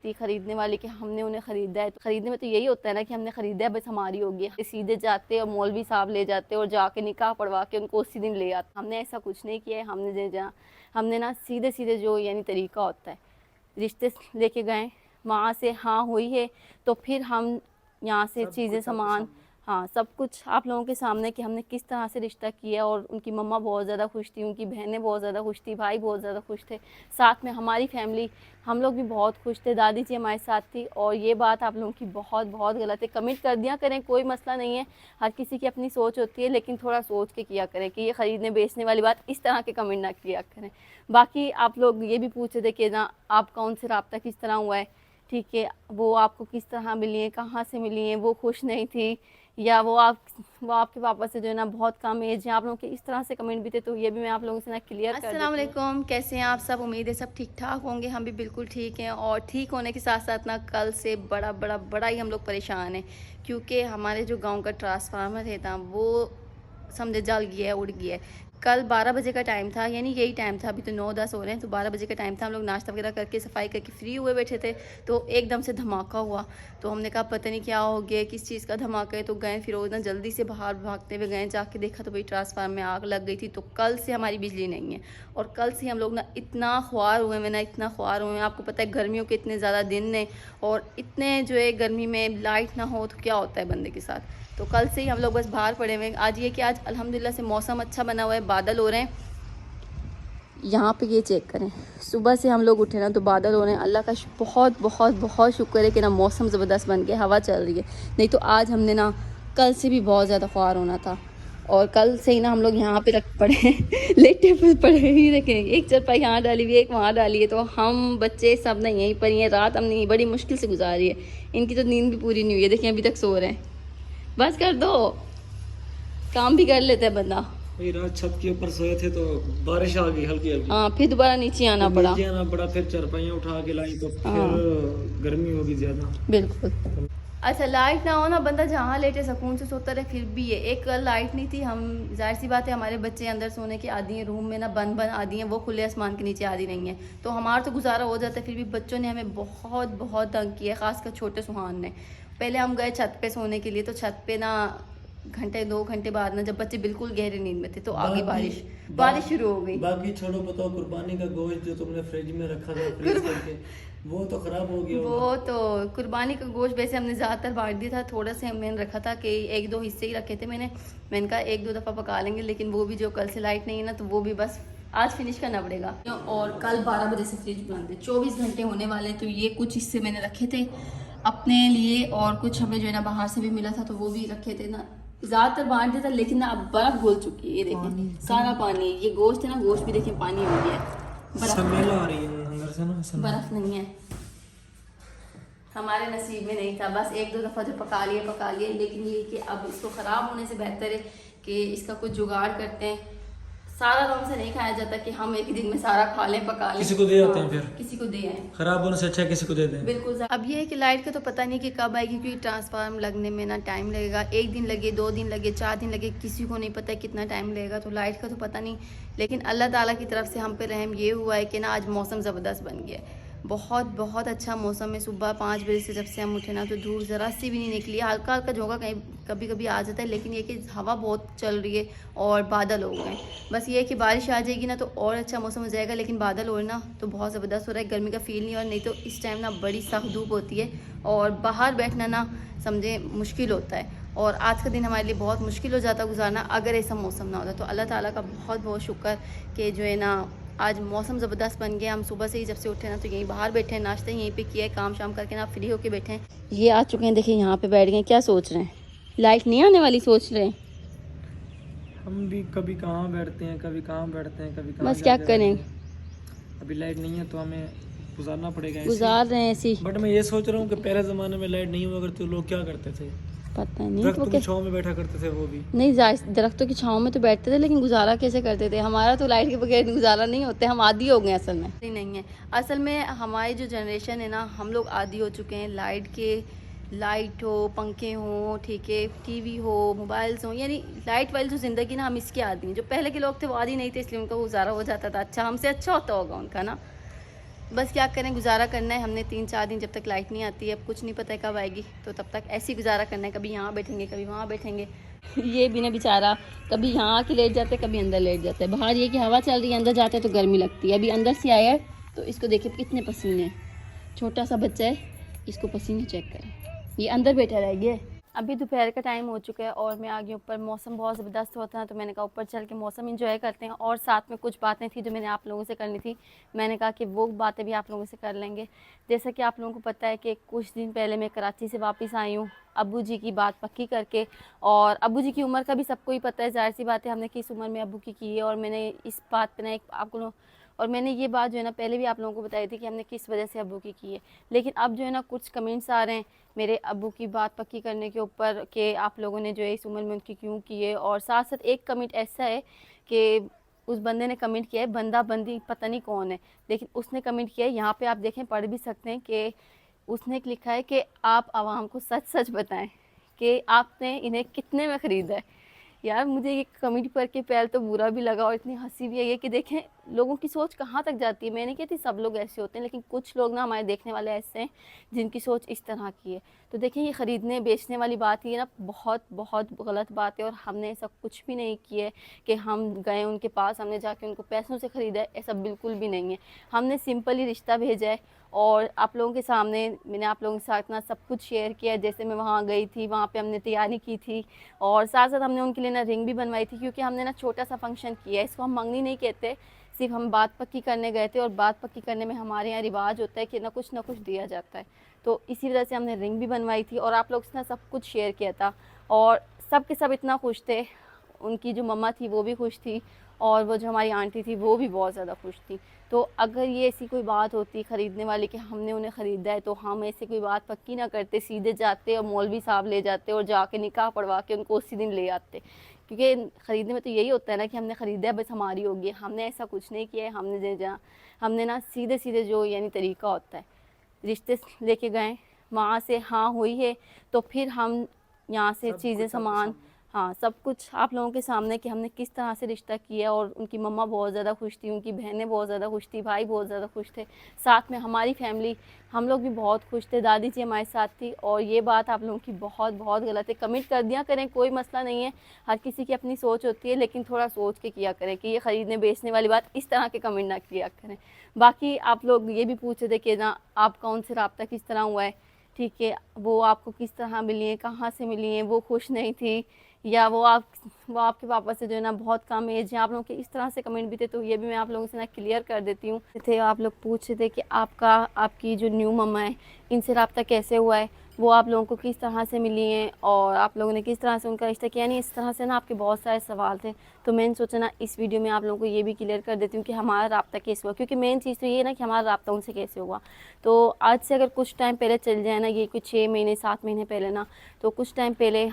खरीदने वाले कि हमने उन्हें खरीदा है। तो खरीदने में तो यही होता है ना कि हमने खरीदा है, बस हमारी होगी। सीधे जाते और मौलवी साहब ले जाते और जाके निकाह पढ़वा के उनको उसी दिन ले आते। हमने ऐसा कुछ नहीं किया है। हमने ना सीधे सीधे जो यानी तरीका होता है, रिश्ते लेके गए, वहाँ से हाँ हुई है तो फिर हम यहाँ से चीज़ें सामान, हाँ सब कुछ आप लोगों के सामने कि हमने किस तरह से रिश्ता किया। और उनकी मम्मा बहुत ज़्यादा खुश थी, उनकी बहनें बहुत ज़्यादा खुश थी, भाई बहुत ज़्यादा खुश थे, साथ में हमारी फैमिली, हम लोग भी बहुत खुश थे, दादी जी हमारे साथ थी। और ये बात आप लोगों की बहुत बहुत गलत है। कमेंट कर दिया करें, कोई मसला नहीं है, हर किसी की अपनी सोच होती है, लेकिन थोड़ा सोच के किया करें कि ये ख़रीदने बेचने वाली बात इस तरह के कमेंट ना किया करें। बाकी आप लोग ये भी पूछ रहे थे कि ना आपका उनसे रब्ता किस तरह हुआ है, ठीक है, वो आपको किस तरह मिली है, कहाँ से मिली हैं, वो खुश नहीं थी, या वो आपके पापा से जो है ना बहुत कम एज है। आप लोगों के इस तरह से कमेंट भी थे, तो ये भी मैं आप लोगों से ना क्लियर कर देती हूँ। अस्सलाम वालेकुम, कैसे हैं आप सब? उम्मीद है सब ठीक ठाक होंगे। हम भी बिल्कुल ठीक हैं। और ठीक होने के साथ साथ ना कल से बड़ा ही हम लोग परेशान हैं, क्योंकि हमारे जो गाँव का ट्रांसफार्मर है ना, वो समझे जल गया है, उड़ गया है। कल 12 बजे का टाइम था, यानी यही टाइम था, अभी तो 9-10 हो रहे हैं, तो 12 बजे का टाइम था। हम लोग नाश्ता वगैरह करके सफाई करके फ्री हुए बैठे थे, तो एकदम से धमाका हुआ। तो हमने कहा पता नहीं क्या हो गया, किस चीज़ का धमाका है। तो गए, फिर ना जल्दी से बाहर भागते हुए गए, जाके देखा तो भाई ट्रांसफार्मर में आग लग गई थी। तो कल से हमारी बिजली नहीं है, और कल से हम लोग ना इतना ख्वार हुए हैं ना, इतना ख्वार हुए हैं। आपको पता है गर्मियों के इतने ज़्यादा दिन हैं, और इतने जो है गर्मी में लाइट ना हो तो क्या होता है बंदे के साथ। तो कल से ही हम लोग बस बाहर पड़े हुए हैं। आज ये कि आज अल्हम्दुलिल्लाह से मौसम अच्छा बना हुआ है, बादल हो रहे हैं। यहाँ पे ये चेक करें, सुबह से हम लोग उठे ना तो बादल हो रहे हैं। अल्लाह का बहुत बहुत बहुत शुक्र है कि ना मौसम ज़बरदस्त बन गया, हवा चल रही है। नहीं तो आज हमने ना कल से भी बहुत ज़्यादा ख्वार होना था। और कल से ही ना हम लोग यहाँ पे रख पड़े लेटे पे पड़े ही रखे, एक चरपाई यहाँ डाली हुई है, एक वहाँ डाली है। तो हम बच्चे सब ना यहीं पर ही हैं। रात हमने बड़ी मुश्किल से गुजारी है, इनकी तो नींद भी पूरी नहीं हुई है। देखिए अभी तक सो रहे हैं। बस कर दो, काम भी कर लेते हैं बंदा। रात छत के ऊपर सोए थे तो बारिश आ गई हल्की हल्की। हाँ, फिर दोबारा नीचे आना पड़ा। फिर चारपाइयाँ उठा के लाई तो फिर गर्मी होगी ज्यादा। बिल्कुल। अच्छा, लाइट ना हो ना, बंदा जहाँ लेटे सुकून से सोता रहे, फिर भी है। एक लाइट नहीं थी, हम जाहिर सी बात है हमारे बच्चे अंदर सोने के आदी हैं, रूम में ना बंद आदी हैं, वो खुले आसमान के नीचे आदी नहीं है। तो हमारा तो गुजारा हो जाता है, फिर भी बच्चों ने हमें बहुत बहुत तंग किया, खासकर छोटे सुहान ने। पहले हम गए छत पे सोने के लिए, तो छत पे ना घंटे 2 घंटे बाद ना, जब बच्चे बिल्कुल गहरे नींद में थे, तो आगे बारिश शुरू हो गई। बाकी छोड़ो, बताओ कुर्बानी का गोश्त जो तुमने फ्रिज में रखा था फ्रीज करके, वो तो खराब हो गया। वो तो कुर्बानी का गोश्त वैसे हमने ज़्यादातर बांट दिया था, थोड़ा से मैंने रखा था कि 1-2 हिस्से ही रखे थे मैंने कहा 1-2 दफ़ा पका लेंगे। लेकिन वो भी जो कल से लाइट नहीं है ना, तो वो भी बस आज फिनिश करना पड़ेगा। और कल 12 बजे से फ्रिज बंद है, 24 घंटे होने वाले। तो ये कुछ हिस्से मैंने रखे थे अपने लिए, और कुछ हमें जो है ना बाहर से भी मिला था, तो वो भी रखे थे ना, ज़्यादातर बांट दिया था। लेकिन ना अब बर्फ़ घुल चुकी है, ये देखिए सारा पानी। ये गोश्त है ना, गोश्त भी देखिए पानी हो गया है, स्मेल आ रही है अंदर से ना, बर्फ़ नहीं है। हमारे नसीब में नहीं था, बस 1-2 दफ़ा जो पका लिए। लेकिन ये कि अब इसको ख़राब होने से बेहतर है कि इसका कुछ जुगाड़ करते हैं। सारा दम से नहीं खाया जाता कि हम एक ही दिन में सारा खा लें, पका लें। किसी को दे आते हैं, फिर किसी को दे आए, खराब होने से अच्छा किसी को दे दें। बिल्कुल। अब ये है कि लाइट का तो पता नहीं कि कब आएगी, क्योंकि ट्रांसफार्म लगने में ना टाइम लगेगा। 1 दिन लगे, 2 दिन लगे, 4 दिन लगे, किसी को नहीं पता कितना टाइम लगेगा। तो लाइट का तो पता नहीं, लेकिन अल्लाह ताला की तरफ से हम पे रहम ये हुआ है कि ना आज मौसम ज़बरदस्त बन गया है। बहुत बहुत अच्छा मौसम है। सुबह 5 बजे से जब से हम उठे ना, तो धूप ज़रा सी भी नहीं निकली। हल्का हल्का झोंका कहीं कभी कभी आ जाता है, लेकिन ये कि हवा बहुत चल रही है और बादल हो गए। बस ये है कि बारिश आ जाएगी ना तो और अच्छा मौसम हो जाएगा। लेकिन बादल हो ना तो बहुत ज़बरदस्त हो रहा है, गर्मी का फील नहीं। और नहीं तो इस टाइम ना बड़ी सख्त धूप होती है, और बाहर बैठना ना समझे मुश्किल होता है। और आज का दिन हमारे लिए बहुत मुश्किल हो जाता गुजारना अगर ऐसा मौसम ना होता। तो अल्लाह ताला का बहुत बहुत शुक्र कि जो है ना आज मौसम ज़बरदस्त बन गया। हम सुबह से ही जब से उठे ना, तो यहीं बाहर बैठे हैं, नाश्ता यहीं पे किया है, काम शाम करके ना फ्री होके बैठे हैं। ये आ चुके हैं, देखिए यहाँ पे बैठ गए। क्या सोच रहे हैं? लाइट नहीं आने वाली सोच रहे हैं? हम भी कभी कहाँ बैठते हैं, कभी कहाँ बैठते हैं, कभी कहाँ। बस क्या करें, अभी लाइट नहीं है तो हमें गुजारना पड़ेगा, गुजार रहे हैं ऐसी। बट मैं ये सोच रहा हूँ कि पहले ज़माने में लाइट नहीं हुआ करती तो लोग क्या करते थे? पता नहीं, दरख्तों की छांव में बैठा करते थे वो भी। नहीं, दरख्तों की छांव में तो बैठते थे, लेकिन गुजारा कैसे करते थे? हमारा तो लाइट के बगैर गुजारा नहीं होते, हम आदी हो गए असल में। नहीं है, असल में हमारी जो जनरेशन है ना, हम लोग आदी हो चुके हैं लाइट के। लाइट हो, पंखे हो, ठीक है, टीवी हो, मोबाइल्स हो, यानी लाइट वाली जो ज़िंदगी ना, हम इसके आदी हैं। जो पहले के लोग थे वो आदी नहीं थे, इसलिए उनका गुजारा हो जाता था। अच्छा, हमसे अच्छा होता होगा उनका ना। बस क्या करें, गुजारा करना है। हमने 3-4 दिन जब तक लाइट नहीं आती है, अब कुछ नहीं पता है कब आएगी, तो तब तक ऐसे ही गुजारा करना है। कभी यहाँ बैठेंगे, कभी वहाँ बैठेंगे। ये भी ना बेचारा कभी यहाँ आके लेट जाता है, कभी अंदर लेट जाता है। बाहर ये कि हवा चल रही है, अंदर जाता है तो गर्मी लगती है। अभी अंदर से आया है तो इसको देखिए कितने पसीने हैं। छोटा सा बच्चा है, इसको पसीने चेक करें। ये अंदर बैठा रह गया है। अभी दोपहर का टाइम हो चुका है और मैं आ गई ऊपर। मौसम बहुत ज़बरदस्त होता है तो मैंने कहा ऊपर चल के मौसम एंजॉय करते हैं। और साथ में कुछ बातें थी जो मैंने आप लोगों से करनी थी, मैंने कहा कि वो बातें भी आप लोगों से कर लेंगे। जैसा कि आप लोगों को पता है कि कुछ दिन पहले मैं कराची से वापस आई हूँ अब्बू जी की बात पक्की करके। और अब्बू जी की उम्र का भी सबको ही पता है, ज़ाहिर सी बात है हमने किस उम्र में अब्बू की है। और मैंने इस बात पर ना एक आपको और मैंने ये बात जो है ना पहले भी आप लोगों को बताई थी कि हमने किस वजह से अब्बू की है। लेकिन अब जो है ना कुछ कमेंट्स आ रहे हैं मेरे अब्बू की बात पक्की करने के ऊपर कि आप लोगों ने जो है इस उम्र में उनकी क्यों की है। और साथ साथ एक कमेंट ऐसा है कि उस बंदे ने कमेंट किया है, बंदा बंदी पता नहीं कौन है, लेकिन उसने कमेंट किया है, यहाँ पे आप देखें पढ़ भी सकते हैं कि उसने लिखा है कि आप आवाम को सच सच बताएं कि आपने इन्हें कितने में ख़रीदा है। यार मुझे ये कमेंट पढ़ के पहले तो बुरा भी लगा और इतनी हंसी भी आई है कि देखें लोगों की सोच कहाँ तक जाती है। मैं नहीं कहती सब लोग ऐसे होते हैं, लेकिन कुछ लोग ना हमारे देखने वाले ऐसे हैं जिनकी सोच इस तरह की है। तो देखें ये ख़रीदने बेचने वाली बात ये ना बहुत बहुत गलत बात है। और हमने ऐसा कुछ भी नहीं किया है कि हम गए उनके पास, हमने जाके उनको पैसों से ख़रीदा है, ऐसा बिल्कुल भी नहीं है। हमने सिंपल ही रिश्ता भेजा है और आप लोगों के सामने मैंने आप लोगों के साथ ना सब कुछ शेयर किया है। जैसे मैं वहाँ गई थी, वहाँ पे हमने तैयारी की थी और साथ साथ हमने उनके लिए ना रिंग भी बनवाई थी, क्योंकि हमने ना छोटा सा फंक्शन किया है। इसको हम मंगनी नहीं कहते, सिर्फ हम बात पक्की करने गए थे। और बात पक्की करने में हमारे यहाँ रिवाज होता है कि ना कुछ दिया जाता है, तो इसी वजह से हमने रिंग भी बनवाई थी और आप लोग से ना सब कुछ शेयर किया था। और सब के सब इतना खुश थे, उनकी जो मम्मा थी वो भी खुश थी और वो जो हमारी आंटी थी वो भी बहुत ज़्यादा खुश थी। तो अगर ये ऐसी कोई बात होती ख़रीदने वाली कि हमने उन्हें ख़रीदा है, तो हम ऐसे कोई बात पक्की ना करते, सीधे जाते और मौलवी साहब ले जाते और जाके निकाह पढ़वा के उनको उसी दिन ले आते। क्योंकि ख़रीदने में तो यही होता है ना कि हमने ख़रीदा है बस हमारी होगी। हमने ऐसा कुछ नहीं किया है। हमने ना सीधे सीधे जो यानी तरीका होता है, रिश्ते लेके गए, वहाँ से हाँ हुई है तो फिर हम यहाँ से चीज़ें सामान, हाँ सब कुछ आप लोगों के सामने कि हमने किस तरह से रिश्ता किया। और उनकी मम्मा बहुत ज़्यादा खुश थी, उनकी बहनें बहुत ज़्यादा खुश थी, भाई बहुत ज़्यादा खुश थे, साथ में हमारी फैमिली हम लोग भी बहुत खुश थे, दादी जी हमारे साथ थी। और ये बात आप लोगों की बहुत बहुत गलत है। कमेंट कर दिया करें, कोई मसला नहीं है, हर किसी की अपनी सोच होती है, लेकिन थोड़ा सोच के किया करें कि ये ख़रीदने बेचने वाली बात इस तरह के कमेंट ना किया करें। बाकी आप लोग ये भी पूछ रहे थे कि ना आपका उनसे रब्ता किस तरह हुआ है, ठीक है, वो आपको किस तरह मिली हैं, कहाँ से मिली हैं, वो खुश नहीं थी या वो आपके पापा से जो है ना बहुत कम एज है। आप लोगों के इस तरह से कमेंट भी थे, तो ये भी मैं आप लोगों से ना क्लियर कर देती हूँ। थे आप लोग पूछ रहे थे कि आपकी जो न्यू मम्मा है इनसे रब्ता कैसे हुआ है, वो आप लोगों को किस तरह से मिली हैं और आप लोगों ने किस तरह से उनका रिश्ता किया। नहीं इस तरह से ना आपके बहुत सारे सवाल थे, तो मैंने सोचा ना इस वीडियो में आप लोगों को ये भी क्लियर कर देती हूँ कि हमारा रब्ता कैसे हुआ। क्योंकि मेन चीज़ तो ये है ना कि हमारा रब्ता उनसे कैसे हुआ। तो आज से अगर कुछ टाइम पहले चल जाए ना, ये कुछ 6 महीने 7 महीने पहले ना, तो कुछ टाइम पहले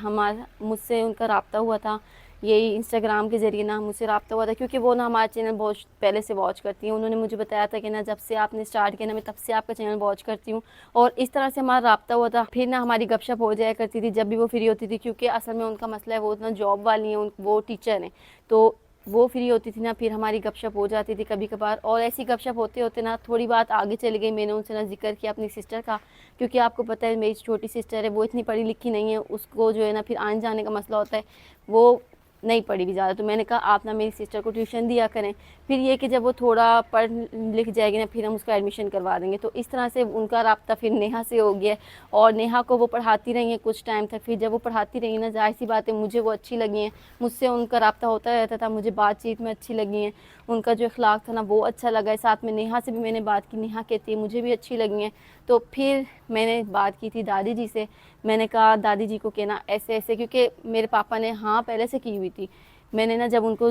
मुझसे उनका रब्ता हुआ था, यही इंस्टाग्राम के ज़रिए ना मुझसे रब्ता हुआ था। क्योंकि वो ना हमारा चैनल बहुत पहले से वॉच करती हैं। उन्होंने मुझे बताया था कि ना जब से आपने स्टार्ट किया ना मैं तब से आपका चैनल वॉच करती हूँ, और इस तरह से हमारा रब्ता हुआ था। फिर ना हमारी गपशप हो जाया करती थी जब भी वो फ्री होती थी, क्योंकि असल में उनका मसला है वो उतना जॉब वाली हैं, वो टीचर हैं, तो वो फ्री होती थी ना, फिर हमारी गपशप हो जाती थी कभी कभार। और ऐसी गपशप होते होते ना थोड़ी बात आगे चली गई। मैंने उनसे ना जिक्र किया अपनी सिस्टर का, क्योंकि आपको पता है मेरी छोटी सिस्टर है, वो इतनी पढ़ी लिखी नहीं है, उसको जो है ना फिर आने जाने का मसला होता है, वो नहीं पढ़ी भी ज़्यादा। तो मैंने कहा आप ना मेरी सिस्टर को ट्यूशन दिया करें, फिर ये कि जब वो थोड़ा पढ़ लिख जाएगी ना फिर हम उसका एडमिशन करवा देंगे। तो इस तरह से उनका रब्ता फिर नेहा से हो गया और नेहा को वो पढ़ाती रही हैं कुछ टाइम तक। फिर जब वो पढ़ाती रही ना, जाहिर सी बात है मुझे वो अच्छी लगी हैं, मुझसे उनका रब्ता होता रहता था, मुझे बातचीत में अच्छी लगी हैं, उनका जो अखलाक था ना वो अच्छा लगा है। साथ में नेहा से भी मैंने बात की, नेहा कहती है मुझे भी अच्छी लगी हैं। तो फिर मैंने बात की थी दादी जी से, मैंने कहा दादी जी को कहना ऐसे ऐसे, क्योंकि मेरे पापा ने हाँ पहले से की हुई थी। मैंने ना जब उनको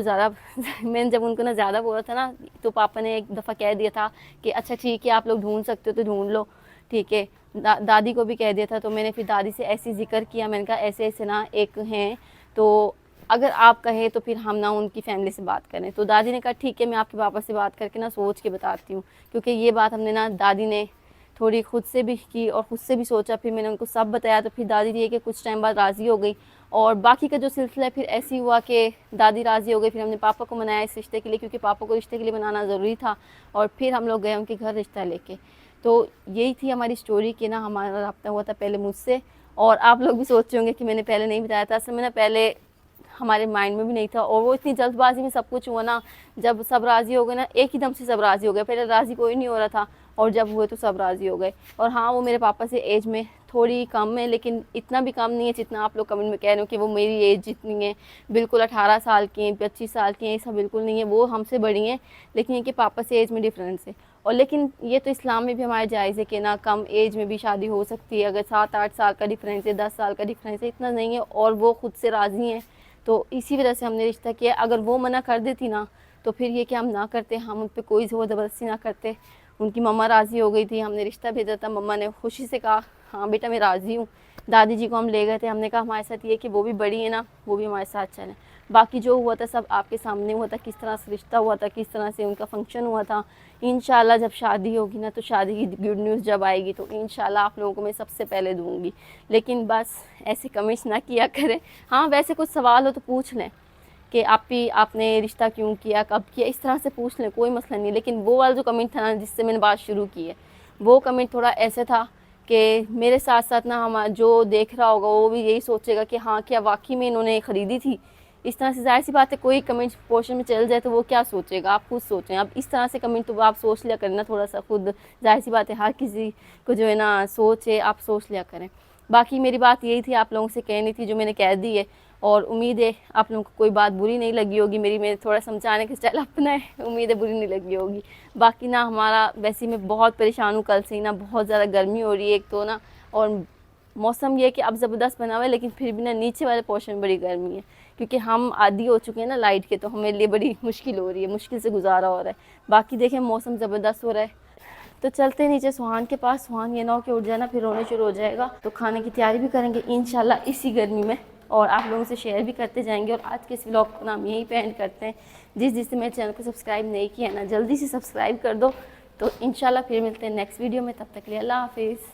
ना ज़्यादा बोला था ना, तो पापा ने एक दफ़ा कह दिया था कि अच्छा ठीक है आप लोग ढूंढ सकते हो तो ढूंढ लो, ठीक है। दादी को भी कह दिया था। तो मैंने फिर दादी से ऐसे जिक्र किया, मैंने कहा ऐसे ऐसे ना एक हैं, तो अगर आप कहें तो फिर हम ना उनकी फैमिली से बात करें। तो दादी ने कहा ठीक है मैं आपके पापा से बात करके ना सोच के बताती हूँ, क्योंकि ये बात हमने ना दादी ने थोड़ी खुद से भी की और खुद से भी सोचा, फिर मैंने उनको सब बताया। तो फिर दादी जी कि कुछ टाइम बाद राज़ी हो गई और बाकी का जो सिलसिला है फिर ऐसे ही हुआ कि दादी राज़ी हो गई, फिर हमने पापा को मनाया इस रिश्ते के लिए, क्योंकि पापा को रिश्ते के लिए मनाना ज़रूरी था। और फिर हम लोग गए उनके घर रिश्ता लेके। तो यही थी हमारी स्टोरी कि ना हमारा रब्ता हुआ था पहले मुझसे। और आप लोग भी सोच रहे होंगे कि मैंने पहले नहीं बताया था, असल में ना पहले हमारे माइंड में भी नहीं था, और वो इतनी जल्दबाजी में सब कुछ हुआ ना, जब सब राज़ी हो गए ना एक ही दम से सब राज़ी हो गए। पहले राज़ी कोई नहीं हो रहा था, और जब हुए तो सब राज़ी हो गए। और हाँ, वो मेरे पापा से एज में थोड़ी कम है, लेकिन इतना भी कम नहीं है जितना आप लोग कमेंट में कह रहे हो कि वो मेरी एज जितनी है, बिल्कुल 18 साल की हैं, 25 साल की हैं, ऐसा बिल्कुल नहीं है। वो हमसे बड़ी हैं, लेकिन ये कि पापा से एज में डिफरेंस है। और लेकिन ये तो इस्लाम में भी हमारे जायज़ है कि ना कम एज में भी शादी हो सकती है। अगर 7-8 साल का डिफरेंस है, 10 साल का डिफरेंस है, इतना नहीं है, और वो खुद से राज़ी हैं, तो इसी वजह से हमने रिश्ता किया। अगर वो मना कर देती ना तो फिर ये कि हम ना करते, हम उन पर कोई ज़ोर ज़बरदस्ती ना करते। उनकी मम्मा राज़ी हो गई थी, हमने रिश्ता भेजा था, मम्मा ने खुशी से कहा हाँ बेटा मैं राज़ी हूँ। दादी जी को हम ले गए थे, हमने कहा हमारे साथ ये कि वो भी बड़ी है ना, वो भी हमारे साथ चलें। बाकी जो हुआ था सब आपके सामने हुआ था, किस तरह से रिश्ता हुआ था, किस तरह से उनका फंक्शन हुआ था। इंशाल्लाह जब शादी होगी ना, तो शादी की गुड न्यूज़ जब आएगी तो इंशाल्लाह आप लोगों को मैं सबसे पहले दूँगी। लेकिन बस ऐसे कमेंट्स ना किया करें। हाँ, वैसे कुछ सवाल हो तो पूछ लें कि आपने रिश्ता क्यों किया, कब किया, इस तरह से पूछ लें, कोई मसला नहीं। लेकिन वो वाला जो कमेंट था ना जिससे मैंने बात शुरू की है, वो कमेंट थोड़ा ऐसे था कि मेरे साथ साथ ना हम जो देख रहा होगा वो भी यही सोचेगा कि हाँ क्या वाकई में इन्होंने ख़रीदी थी। इस तरह से ज़ाहिर सी बात है, कोई कमेंट पोर्शन में चल जाए तो वो क्या सोचेगा, आप खुद सोचें। अब इस तरह से कमेंट तो आप सोच लिया करें ना थोड़ा सा खुद, ज़ाहिर सी बात है हर किसी को जो है ना सोच है, आप सोच लिया करें। बाकी मेरी बात यही थी, आप लोगों से कहनी थी, जो मैंने कह दी है। और उम्मीद है आप लोगों को कोई बात बुरी नहीं लगी होगी मेरी, मैं थोड़ा समझाने का स्टाइल अपना है, उम्मीद है बुरी नहीं लगी होगी। बाकी ना हमारा वैसे मैं बहुत परेशान हूँ कल से ही ना, बहुत ज़्यादा गर्मी हो रही है एक तो ना, और मौसम ये है कि अब ज़बरदस्त बना हुआ है, लेकिन फिर भी ना नीचे वाले पोर्शन में बड़ी गर्मी है, क्योंकि हम आदी हो चुके हैं ना लाइट के, तो हमें लिए बड़ी मुश्किल हो रही है, मुश्किल से गुजारा हो रहा है। बाकी देखें मौसम ज़बरदस्त हो रहा है, तो चलते हैं नीचे सुहान के पास। सुहान ये ना हो कि उठ जाना फिर रोने शुरू हो जाएगा, तो खाने की तैयारी भी करेंगे इंशाल्लाह इसी गर्मी में, और आप लोगों से शेयर भी करते जाएंगे। और आज के इस व्लॉग को नाम यहीं पे एंड करते हैं। जिसने मेरे चैनल को सब्सक्राइब नहीं किया ना, जल्दी से सब्सक्राइब कर दो। तो इंशाल्लाह फिर मिलते हैं नेक्स्ट वीडियो में, तब तक के लिए अल्लाह हाफिज़।